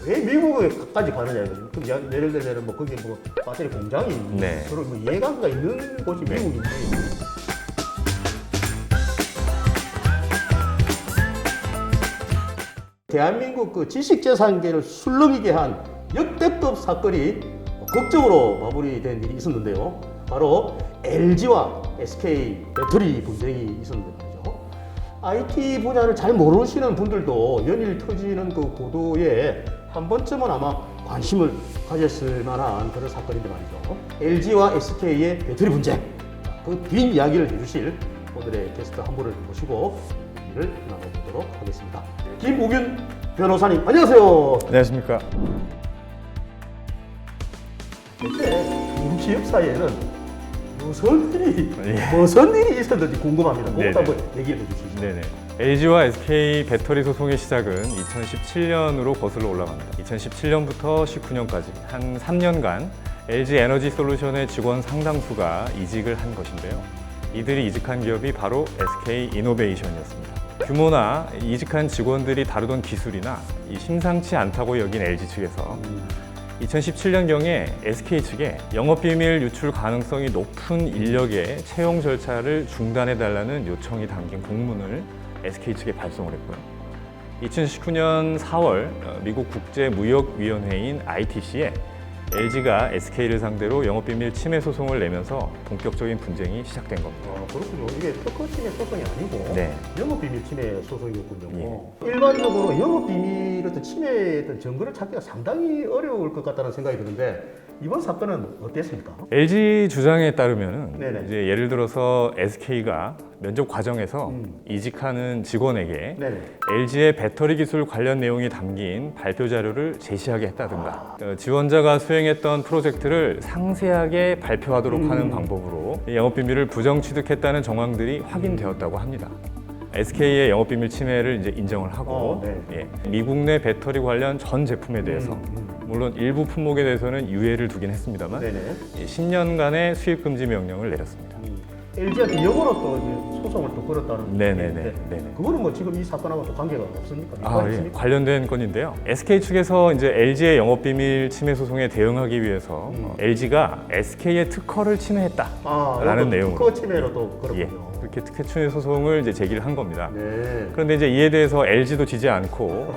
왜 미국에까지 가느냐 이거죠. 그럼 예를 들면 뭐 거기 뭐 배터리 공장이 네. 그런 뭐 이해관계가 있는 곳이 네. 미국인데. 대한민국 그 지식재산계를 술렁이게 한 역대급 사건이 극적으로 마무리된 일이 있었는데요. 바로 LG와 SK 배터리 분쟁이 있었는데 말이죠. IT 분야를 잘 모르시는 분들도 연일 터지는 그 보도에 한 번쯤은 아마 관심을 가졌을 만한 그런 사건인데 말이죠. LG와 SK의 배터리 분쟁, 그 뒷이야기를 해주실 오늘의 게스트 한 분을 모시고 얘기를 나눠보도록 하겠습니다. 김우균 변호사님, 안녕하세요. 안녕하십니까. 대체 우리 기업 사이에는 예. 무슨 일이 있었는지 궁금합니다. 그것도 네네. 한번 얘기를 해주시죠. 네네. LG와 SK 배터리 소송의 시작은 2017년으로 거슬러 올라갑니다. 2017년부터 19년까지 한 3년간 LG 에너지 솔루션의 직원 상당수가 이직을 한 것인데요. 이들이 이직한 기업이 바로 SK 이노베이션이었습니다. 규모나 이직한 직원들이 다루던 기술이나 심상치 않다고 여긴 LG 측에서 2017년경에 SK 측에 영업비밀 유출 가능성이 높은 인력의 채용 절차를 중단해달라는 요청이 담긴 공문을 SK 측에 발송을 했고요. 2019년 4월 미국 국제무역위원회인 ITC에 LG가 SK를 상대로 영업비밀 침해 소송을 내면서 본격적인 분쟁이 시작된 겁니다. 그렇군요. 이게 특허 침해 소송이 아니고 네. 영업비밀 침해 소송이었군요. 일반적으로 영업비밀 어떤 침해의 어떤 증거를 찾기가 상당히 어려울 것 같다는 생각이 드는데 이번 사건은 어땠습니까? LG 주장에 따르면 네네. 이제 예를 들어서 SK가 면접 과정에서 이직하는 직원에게 네네. LG의 배터리 기술 관련 내용이 담긴 발표 자료를 제시하게 했다든가 지원자가 수행했던 프로젝트를 상세하게 발표하도록 하는 방법으로 영업비밀을 부정 취득했다는 정황들이 확인되었다고 합니다. SK의 영업비밀 침해를 이제 인정을 하고 네. 미국 내 배터리 관련 전 제품에 대해서 물론 일부 품목에 대해서는 유예를 두긴 했습니다만 네네. 10년간의 수입 금지 명령을 내렸습니다. LG한테 영어로 또 이제 소송을 또 걸었다는 네네네. 얘기인데 네네. 그거는 뭐 지금 이 사건하고 또 관계가 없습니까? 있습니까? 관련된 건인데요. SK 측에서 이제 LG의 영업비밀 침해 소송에 대응하기 위해서 LG가 SK의 특허를 침해했다라는 내용으로 특허 침해로 또 그렇군요. 그렇게 특허 침해 소송을 이제 제기를 한 겁니다. 네. 그런데 이제 이에 대해서 LG도 지지 않고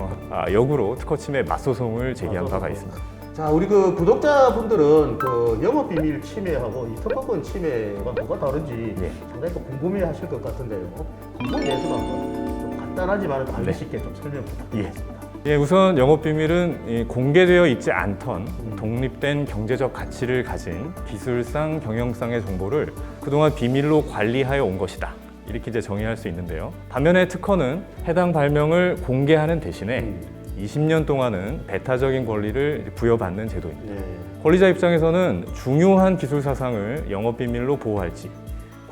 역으로 특허 침해 맞소송을 제기한 바가 있습니다. 자, 우리 그 구독자분들은 그 영업비밀 침해하고 이 특허권 침해가 뭐가 다른지 네. 상당히 또 궁금해하실 것 같은데요. 그 부분에 대해서도 한번 좀 간단하지만 알기 쉽게 좀 설명 부탁드리겠습니다. 우선 영업비밀은 공개되어 있지 않던 독립된 경제적 가치를 가진 기술상, 경영상의 정보를 그동안 비밀로 관리하여 온 것이다. 이렇게 이제 정의할 수 있는데요. 반면에 특허는 해당 발명을 공개하는 대신에 20년 동안은 배타적인 권리를 부여받는 제도입니다. 네. 권리자 입장에서는 중요한 기술 사상을 영업비밀로 보호할지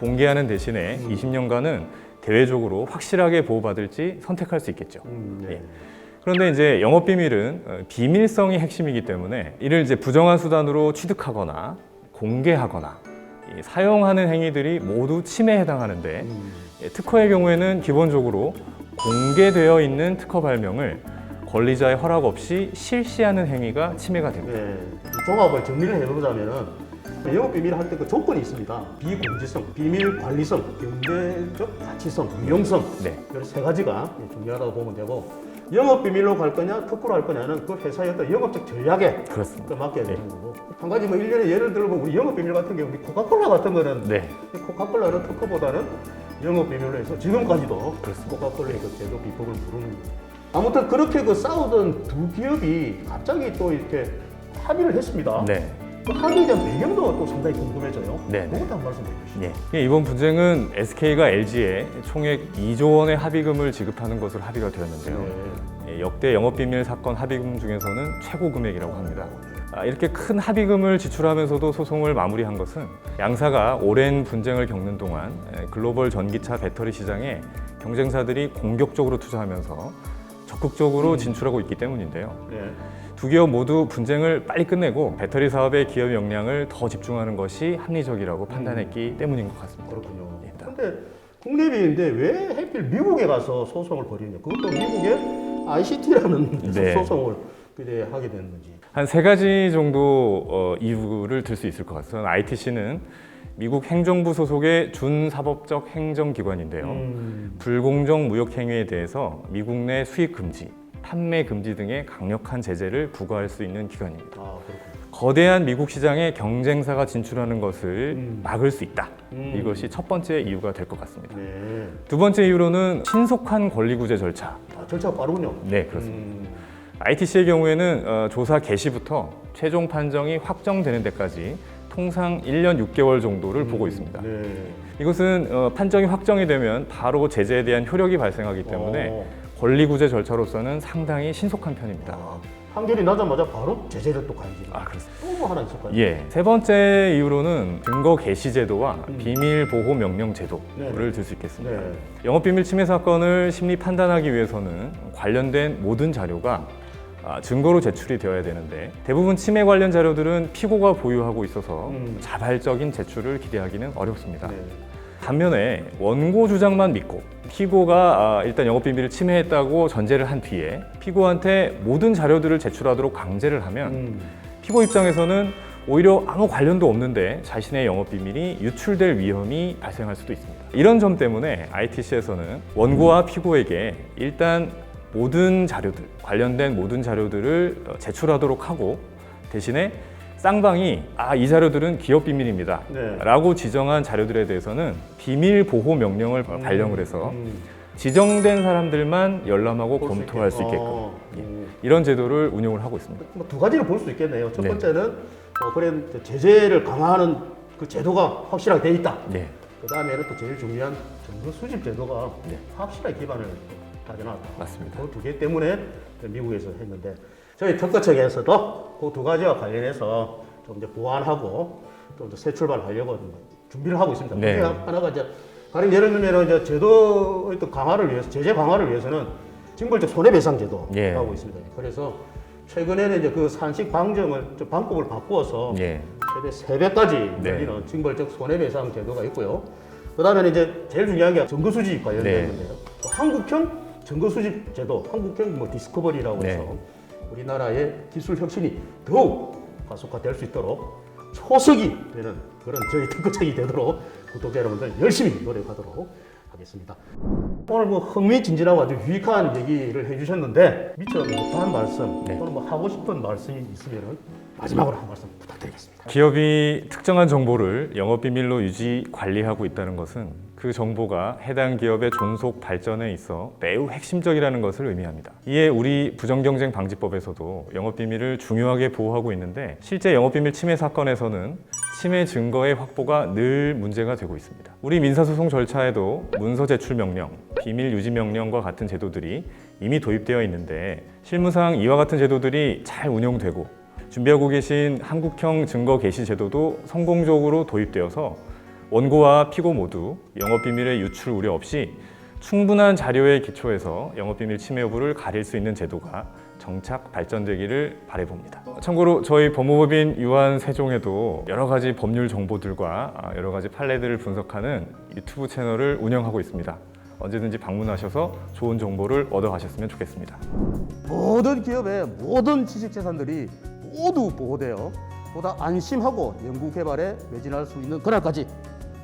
공개하는 대신에 20년간은 대외적으로 확실하게 보호받을지 선택할 수 있겠죠. 네. 예. 그런데 이제 영업비밀은 비밀성이 핵심이기 때문에 이를 이제 부정한 수단으로 취득하거나 공개하거나 사용하는 행위들이 모두 침해에 해당하는데 특허의 경우에는 기본적으로 공개되어 있는 특허 발명을 권리자의 허락 없이 실시하는 행위가 침해가 됩니다. 네. 이 조합을 정리를 해보자면은 영업비밀 할 때 그 조건이 있습니다. 비공지성, 비밀관리성, 경제적 가치성, 유용성 네. 이런 세 가지가 중요하다고 보면 되고 영업비밀로 갈 거냐 특허로 할 거냐는 그 회사의 어떤 영업적 전략에 그렇습니다. 맡겨야 되는 거고 한 가지 뭐 일련의 예를 들면 우리 영업비밀 같은 경우 우리 코카콜라 같은 거는 네. 이 코카콜라는 특허보다는 영업비밀로 해서 지금까지도 그렇습니다. 코카콜라의 그 제조 비법을 모르는 거예요. 아무튼 그렇게 그 싸우던 두 기업이 갑자기 또 이렇게 합의를 했습니다. 네. 그 합의에 대한 배경도 또 상당히 궁금해져요. 네, 네. 그것도 한 말씀 해주시죠. 이번 분쟁은 SK가 LG에 총액 2조 원의 합의금을 지급하는 것으로 합의가 되었는데요. 역대 영업비밀 사건 합의금 중에서는 최고 금액이라고 합니다. 이렇게 큰 합의금을 지출하면서도 소송을 마무리한 것은 양사가 오랜 분쟁을 겪는 동안 글로벌 전기차 배터리 시장에 경쟁사들이 공격적으로 투자하면서 적극적으로 진출하고 있기 때문인데요. 네. 두 기업 모두 분쟁을 빨리 끝내고 배터리 사업에 기업 역량을 더 집중하는 것이 합리적이라고 판단했기 때문인 것 같습니다. 그렇군요. 예, 그런데 국내비인데 왜 하필 미국에 가서 소송을 벌이냐? 그것도 미국의 ICT라는 네. 소송을 기대하게 되는 건지. 한 세 가지 정도 이유를 들 수 있을 것 같아요. ITC는 미국 행정부 소속의 준사법적 행정기관인데요. 불공정 무역 행위에 대해서 미국 내 수입 금지, 판매 금지 등의 강력한 제재를 부과할 수 있는 기관입니다. 아, 그렇군요. 거대한 미국 시장에 경쟁사가 진출하는 것을 막을 수 있다. 이것이 첫 번째 이유가 될 것 같습니다. 네. 두 번째 이유로는 신속한 권리구제 절차. 아, 절차가 빠르군요. 네, 그렇습니다. ITC의 경우에는 조사 개시부터 최종 판정이 확정되는 데까지 통상 1년 6개월 정도를 보고 있습니다. 네. 이것은 판정이 확정이 되면 바로 제재에 대한 효력이 발생하기 때문에 권리구제 절차로서는 상당히 신속한 편입니다. 판결이 나자마자 바로 제재를 또 가야지. 아, 그렇습니다. 또 뭐 하나 있을까요? 예. 세 번째 이유로는 증거 개시 제도와 비밀 보호 명령 제도를 들 수 있겠습니다. 네. 영업비밀 침해 사건을 심리 판단하기 위해서는 관련된 모든 자료가 증거로 제출이 되어야 되는데 대부분 침해 관련 자료들은 피고가 보유하고 있어서 자발적인 제출을 기대하기는 어렵습니다. 네. 반면에 원고 주장만 믿고 피고가 일단 영업비밀을 침해했다고 전제를 한 뒤에 피고한테 모든 자료들을 제출하도록 강제를 하면 피고 입장에서는 오히려 아무 관련도 없는데 자신의 영업비밀이 유출될 위험이 발생할 수도 있습니다. 이런 점 때문에 ITC에서는 원고와 피고에게 일단 모든 자료들, 관련된 모든 자료들을 제출하도록 하고 대신에 쌍방이 이 자료들은 기업 비밀입니다 네. 라고 지정한 자료들에 대해서는 비밀 보호 명령을 발령을 해서 지정된 사람들만 열람하고 검토할 수 있게끔 이런 제도를 운영을 하고 있습니다. 뭐 두 가지를 볼 수 있겠네요. 첫 네. 번째는 그래 제재를 강화하는 그 제도가 확실하게 돼 있다. 네. 그 다음에는 또 제일 중요한 증거 수집 제도가 확실하게 기반을 다져놨다. 맞습니다. 그 두 개 때문에 미국에서 했는데 저희 특허청에서도 그 두 가지와 관련해서 좀 이제 보완하고 또 이제 새 출발하려고 준비를 하고 있습니다. 네. 그게 하나가 이제 가령 예를 들면 이제 제도의 또 강화를 위해서 제재 강화를 위해서는 징벌적 손해배상 제도 예. 하고 있습니다. 그래서 최근에는 이제 그 산식 방정을 좀 방법을 바꾸어서 예. 최대 3배까지 네. 늘리는 징벌적 손해배상 제도가 있고요. 그다음에는 이제 제일 중요한 게 증거 수집 관련된 네. 건데요. 또 한국형 증거 수집 제도, 한국형 뭐 디스커버리라고 해서 네. 우리나라의 기술 혁신이 더욱 가속화될 수 있도록 초석이 되는 그런 저희 특허청이 되도록 구독자 여러분들 열심히 노력하도록 하겠습니다. 오늘 뭐 흥미진진하고 아주 유익한 얘기를 해주셨는데 미처 못한 말씀 또는 뭐 하고 싶은 말씀이 있으면 마지막으로 한 말씀 부탁드리겠습니다. 기업이 특정한 정보를 영업비밀로 유지 관리하고 있다는 것은 그 정보가 해당 기업의 존속 발전에 있어 매우 핵심적이라는 것을 의미합니다. 이에 우리 부정경쟁 방지법에서도 영업비밀을 중요하게 보호하고 있는데 실제 영업비밀 침해 사건에서는 침해 증거의 확보가 늘 문제가 되고 있습니다. 우리 민사소송 절차에도 문서 제출 명령, 비밀 유지 명령과 같은 제도들이 이미 도입되어 있는데 실무상 이와 같은 제도들이 잘 운영되고 준비하고 계신 한국형 증거 개시 제도도 성공적으로 도입되어서 원고와 피고 모두 영업비밀의 유출 우려 없이 충분한 자료에 기초해서 영업비밀 침해 여부를 가릴 수 있는 제도가 정착 발전되기를 바라봅니다. 참고로 저희 법무법인 유한세종에도 여러 가지 법률 정보들과 여러 가지 판례들을 분석하는 유튜브 채널을 운영하고 있습니다. 언제든지 방문하셔서 좋은 정보를 얻어가셨으면 좋겠습니다. 모든 기업의 모든 지식재산들이 모두 보호되어 보다 안심하고 연구개발에 매진할 수 있는 그날까지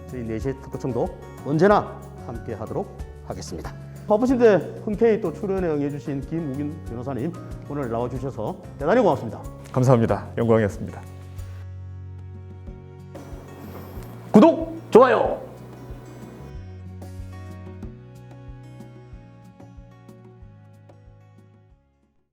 저희 내시 특허청도 언제나 함께 하도록 하겠습니다. 바쁘신데 흔쾌히 또 출연에 응해주신 김우균 변호사님 오늘 나와주셔서 대단히 고맙습니다. 감사합니다. 영광이었습니다. 구독, 좋아요